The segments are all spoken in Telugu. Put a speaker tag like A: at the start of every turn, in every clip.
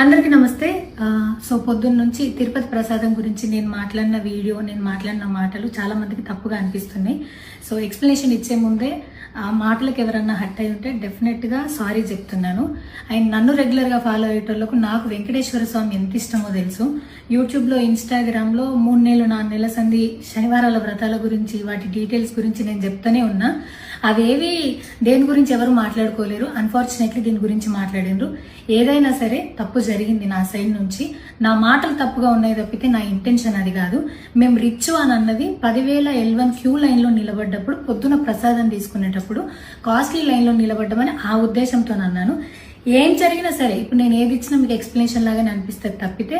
A: అందరికీ నమస్తే. సో పొద్దున్న నుంచి తిరుపతి ప్రసాదం గురించి నేను మాట్లాడిన వీడియో, నేను మాట్లాడిన మాటలు చాలా మందికి తప్పుగా అనిపిస్తున్నాయి. సో ఎక్స్ప్లెనేషన్ ఇచ్చే ముందే ఆ మాటలకు ఎవరన్నా హర్ట్ అయి ఉంటే డెఫినెట్గా సారీ చెప్తున్నాను. అండ్ నన్ను రెగ్యులర్గా ఫాలో అయ్యేటోళ్ళకు నాకు వెంకటేశ్వర స్వామి ఎంత ఇష్టమో తెలుసు. యూట్యూబ్లో, ఇన్స్టాగ్రామ్లో 3 నెలలు 4 నెలల సంధి శనివారాల వ్రతాల గురించి, వాటి డీటెయిల్స్ గురించి నేను చెప్తానే ఉన్నా. అవేవి దేని గురించి ఎవరు మాట్లాడుకోలేరు. అన్ఫార్చునేట్లీ దీని గురించి మాట్లాడినరు. ఏదైనా సరే తప్పు జరిగింది నా సైడ్ నుంచి. నా మాటలు తప్పుగా ఉన్నాయి తప్పితే నా ఇంటెన్షన్ అది కాదు. మేము రిచ్ అని అన్నది 10,000 L1 క్యూ లైన్లో నిలబడ్డప్పుడు, పొద్దున ప్రసాదం తీసుకునేటప్పుడు కాస్ట్లీ లైన్లో నిలబడ్డమని ఆ ఉద్దేశంతో అన్నాను. ఏం జరిగినా సరే ఇప్పుడు నేను ఏది ఇచ్చినా మీకు ఎక్స్ప్లెనేషన్ లాగానే అనిపిస్తుంది తప్పితే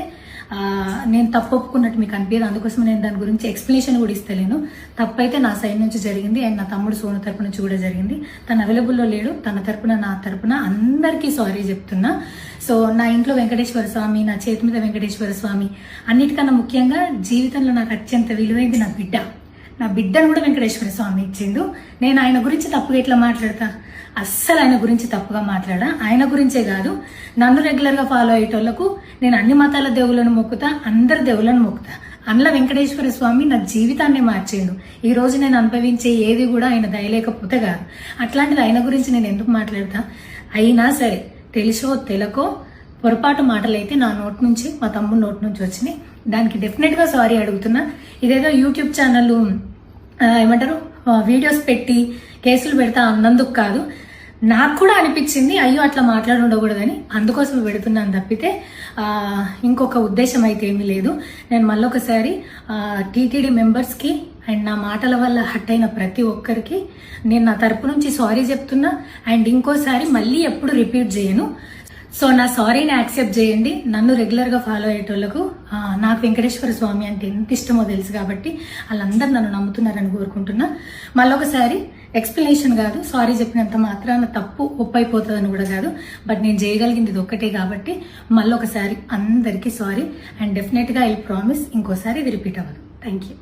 A: నేను తప్పు ఒప్పుకున్నట్టు మీకు అనిపించదు. అందుకోసం నేను దాని గురించి ఎక్స్ప్లెనేషన్ కూడా ఇస్తలేను. తప్పైతే నా సైడ్ నుంచి జరిగింది అండ్ నా తమ్ముడు సోను తరపు నుంచి కూడా జరిగింది. తను అవైలబుల్లో లేడు. తన తరపున, నా తరపున అందరికీ సారీ చెప్తున్నా. సో నా ఇంట్లో వెంకటేశ్వర స్వామి, నా చేతి మీద వెంకటేశ్వర స్వామి, అన్నిటికన్నా ముఖ్యంగా జీవితంలో నాకు అత్యంత విలువైంది నా బిడ్డ. నా బిడ్డను కూడా వెంకటేశ్వర స్వామి ఇచ్చిండు. నేను ఆయన గురించి తప్పుగా ఎట్లా మాట్లాడతా? అస్సలు ఆయన గురించి తప్పుగా మాట్లాడా. ఆయన గురించే కాదు, నన్ను రెగ్యులర్గా ఫాలో అయ్యేటోళ్లకు నేను అన్ని మతాల దేవులను మొక్కుతా, అందరి దేవులను మొక్కుతా. అందులో వెంకటేశ్వర స్వామి నా జీవితాన్ని మార్చిండు. ఈ రోజు నేను అనుభవించే ఏది కూడా ఆయన దయలేకపోతే కాదు. అట్లాంటిది ఆయన గురించి నేను ఎందుకు మాట్లాడతా? అయినా సరే తెలుసో తెలకో పొరపాటు మాటలైతే నా నోటి నుంచి, మా తమ్ముడు నోటి నుంచి వచ్చినాయి. దానికి డెఫినెట్గా సారీ అడుగుతున్నా. ఇదేదో యూట్యూబ్ ఛానల్ ఏమంటారు వీడియోస్ పెట్టి కేసులు పెడతా అన్నందుకు కాదు, నాకు కూడా అనిపించింది అయ్యో అట్లా మాట్లాడి ఉండకూడదని, అందుకోసం పెడుతున్నాను తప్పితే ఇంకొక ఉద్దేశం అయితే ఏమీ లేదు. నేను మళ్ళొకసారి టీటీడీ మెంబర్స్కి అండ్ నా మాటల వల్ల హర్ట్ అయిన ప్రతి ఒక్కరికి నేను నా తరపు నుంచి సారీ చెప్తున్నా. అండ్ ఇంకోసారి మళ్ళీ ఎప్పుడు రిపీట్ చేయను. సో నా సారీని యాక్సెప్ట్ చేయండి. నన్ను రెగ్యులర్గా ఫాలో అయ్యేటోళ్లకు నాకు వెంకటేశ్వర స్వామి అంటే ఎంత ఇష్టమో తెలుసు కాబట్టి వాళ్ళందరూ నన్ను నమ్ముతున్నారని కోరుకుంటున్నా. మళ్ళొకసారి ఎక్స్ప్లెనేషన్ కాదు, సారీ చెప్పినంత మాత్రాన తప్పు ఒప్పైపోతుందని కూడా కాదు. బట్ నేను చేయగలిగింది ఇది ఒక్కటే కాబట్టి మళ్ళొకసారి అందరికీ సారీ. అండ్ డెఫినెట్గా ఐ ప్రామిస్ ఇంకోసారి ఇది రిపీట్ అవ్వదు. Thank you.